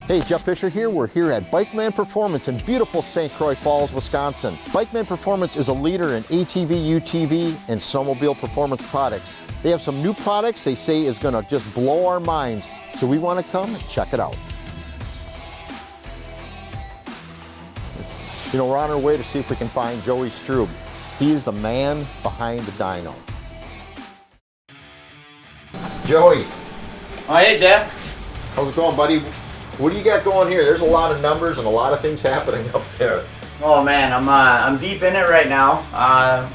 Hey, Jeff Fisher here. We're here at Bikeman Performance in beautiful St. Croix Falls, Wisconsin. Bikeman Performance is a leader in ATV, UTV, and snowmobile performance products. They have some new products they say is gonna just blow our minds, so we wanna come and check it out. You know, we're on our way to see if we can find Joey Strube. He is the man behind the dyno. Joey. Oh, hey, Jeff. How's it going, buddy? What do you got going here? There's a lot of numbers and a lot of things happening up there. Oh man, I'm deep in it right now.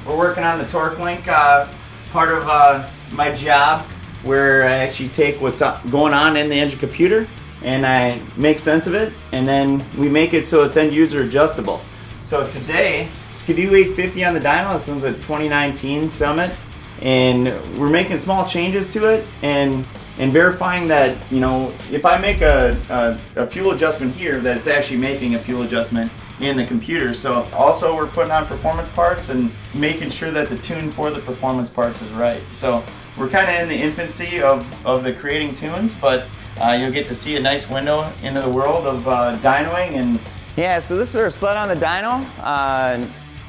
We're working on the torque link part of my job, where I actually take what's going on in the engine computer and I make sense of it, and then we make it so it's end user adjustable. So today, Skidoo 850 on the dyno. This one's a 2019 Summit, and we're making small changes to it and verifying that, you know, if I make a fuel adjustment here, that it's actually making a fuel adjustment in the computer. So also we're putting on performance parts and making sure that the tune for the performance parts is right. So we're kind of in the infancy of the creating tunes, but you'll get to see a nice window into the world of dynoing. And yeah, so this is our sled on the dyno.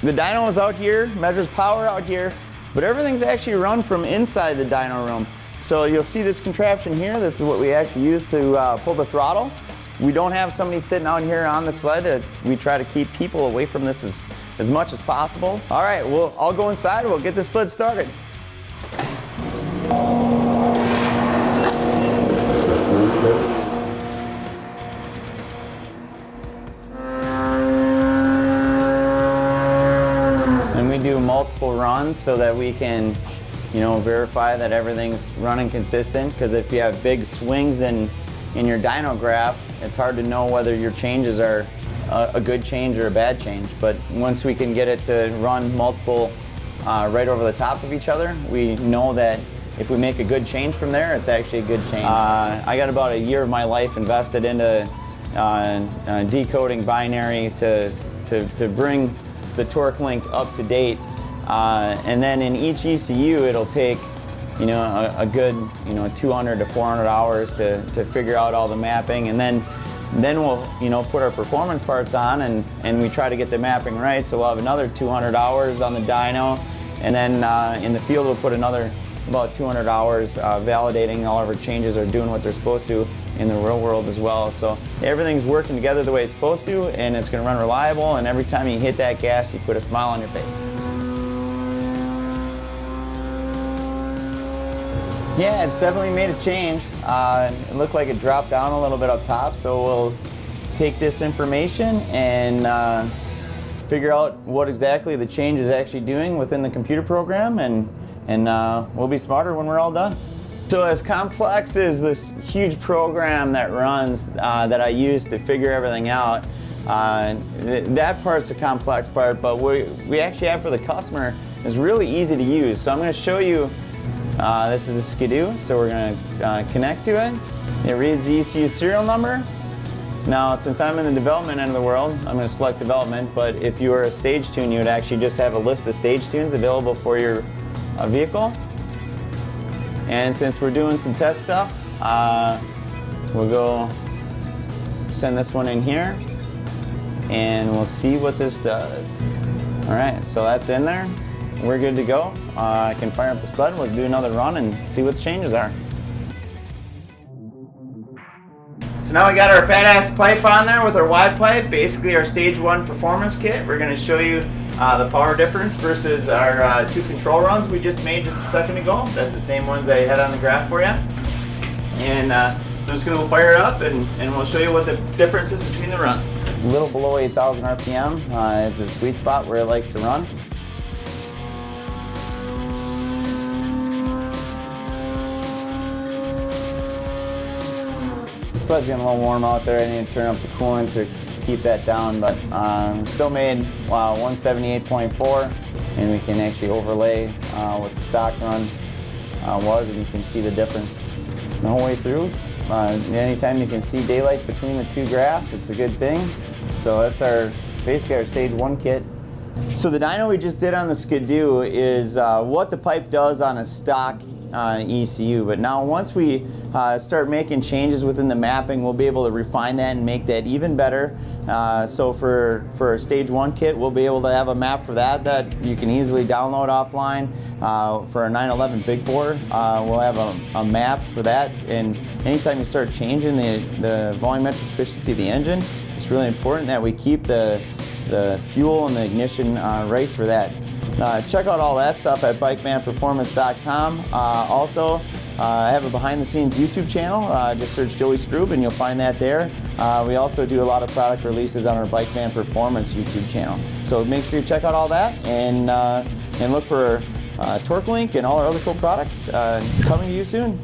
The dyno is out here, measures power out here, but everything's actually run from inside the dyno room. So you'll see this contraption here. This is what we actually use to pull the throttle. We don't have somebody sitting out here on the sled. We try to keep people away from this as much as possible. All right, well, I'll go inside. We'll get the sled started. And we do multiple runs so that we can, you know, verify that everything's running consistent, because if you have big swings in your dyno graph, it's hard to know whether your changes are a good change or a bad change. But once we can get it to run multiple right over the top of each other, we know that if we make a good change from there, it's actually a good change. I got about a year of my life invested into decoding binary to bring the torque link up to date. And then in each ECU, it'll take, you know, a good, you know, 200 to 400 hours to figure out all the mapping, and then we'll, you know, put our performance parts on and we try to get the mapping right. So we'll have another 200 hours on the dyno, and then in the field we'll put another about 200 hours validating all of our changes are doing what they're supposed to in the real world as well. So everything's working together the way it's supposed to, and it's going to run reliable, and every time you hit that gas, you put a smile on your face. Yeah, it's definitely made a change. It looked like it dropped down a little bit up top, so we'll take this information and figure out what exactly the change is actually doing within the computer program, and we'll be smarter when we're all done. So as complex as this huge program that runs that I use to figure everything out, that part's the complex part, but we actually have for the customer is really easy to use. So I'm going to show you. This is a Skidoo, so we're going to connect to it. It reads the ECU serial number. Now, since I'm in the development end of the world, I'm going to select development, but if you were a stage tune, you would actually just have a list of stage tunes available for your vehicle. And since we're doing some test stuff, we'll go send this one in here, and we'll see what this does. All right, so that's in there. We're good to go. I can fire up the sled, we'll do another run and see what the changes are. So now we got our fat ass pipe on there with our wide pipe, basically our stage 1 performance kit. We're going to show you the power difference versus our 2 control runs we just made just a second ago. That's the same ones I had on the graph for you. And so I'm just going to fire it up and we'll show you what the difference is between the runs. A little below 8,000 RPM is a sweet spot where it likes to run. The sled's getting a little warm out there. I need to turn up the coolant to keep that down, but still made 178.4, and we can actually overlay what the stock run was, and you can see the difference the whole way through. Anytime you can see daylight between the 2 graphs, it's a good thing. So that's basically our stage 1 kit. So the dyno we just did on the Skidoo is what the pipe does on a stock ECU. But now once we start making changes within the mapping, we'll be able to refine that and make that even better. So for stage 1 kit, we'll be able to have a map for that you can easily download offline. For a 911 big bore, we'll have a map for that, and anytime you start changing the volumetric efficiency of the engine, it's really important that we keep the fuel and the ignition right for that. Check out all that stuff at bikemanperformance.com. Also, I have a behind-the-scenes YouTube channel. Just search Joey Strube and you'll find that there. We also do a lot of product releases on our Bikeman Performance YouTube channel. So make sure you check out all that and look for Torque Link and all our other cool products coming to you soon.